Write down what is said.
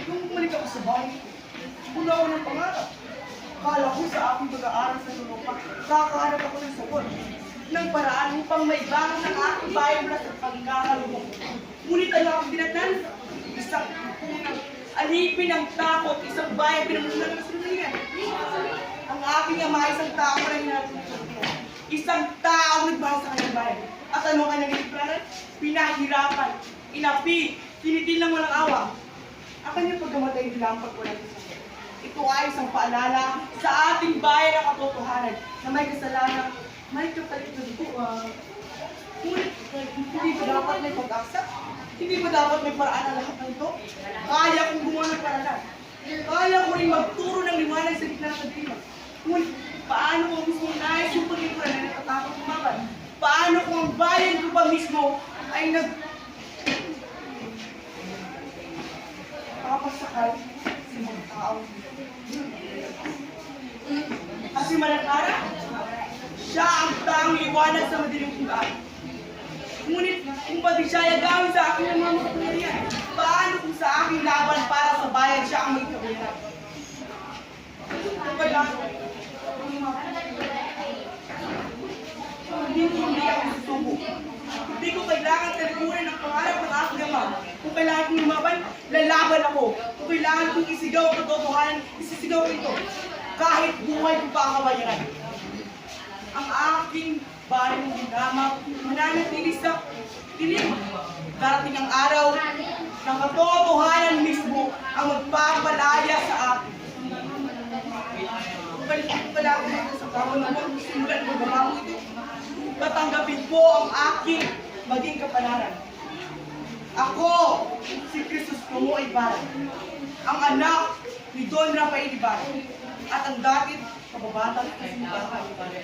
Nung bumalik ako sa bahay, wala ako ng pangarap. Akala ko sa aking pag-aaral sa lupa, kakaharap ako ng sagot ng paraan upang may bangon ng aking bayan mula sa pagkakalumong. Ngunit ano ang dinatan? Isang punang alipin ng takot, isang bayan pinamumulan ng sunungan. Ang aking ama, isang tao na hinatulog. Isang tao nagmahal sa kanyang bayan. At ano ang kanyang iniplanan? Pinahirapan, inapi, tinitil ng walang awa. Ang kanyang pagkamatay nila ang pagkulang sa sakit. Ito ay isang paalala sa ating bayan ng katotohanan na may kasalanan, may kapalit na dugo. Ngunit, hindi ba dapat may pag-asa? Hindi ba dapat may paraan ang lahat ng ito? Kaya kong gumawa ng paraan. Kaya ko rin magturo ng liwanag sa gitna ng dilim. Ngunit, paano ko mismo nais yung pag-ipura na natatakot umaban? Paano kung ang bayan ko ba mismo ay papasakal sa mga tao? At si Malakara, siya ang taong liwanag sa madilim kong daan. Ngunit kung pati siya gawin sa akin ng mga makapangyarihan, paano kung sa aking laban para sa bayan siya ang may kabuyan? Kapag hindi ako susubo. Hindi ko kailangan talikuran ang pangarap ng aking ama. Kung kailangan kong lumaban, lalaban ako. Kung kailangan kong isigaw ang katotohanan, isisigaw ko ito. Kahit buhay ko pa ang kabayaran. Ang aking bayan ng dinamang mananatili sa dilim. Darating ang araw ng katotohanan mismo ang magpapalaya sa akin. Kung kailangan ko sa kawan naman, simulan ko babago ito. Tatanggapin ko ang aking maging kapalaran. Ako, si Crisostomo Ibarra, ang anak ni Don Rafael Ibarra, at ang dating kababatang Ibarra Ibarra.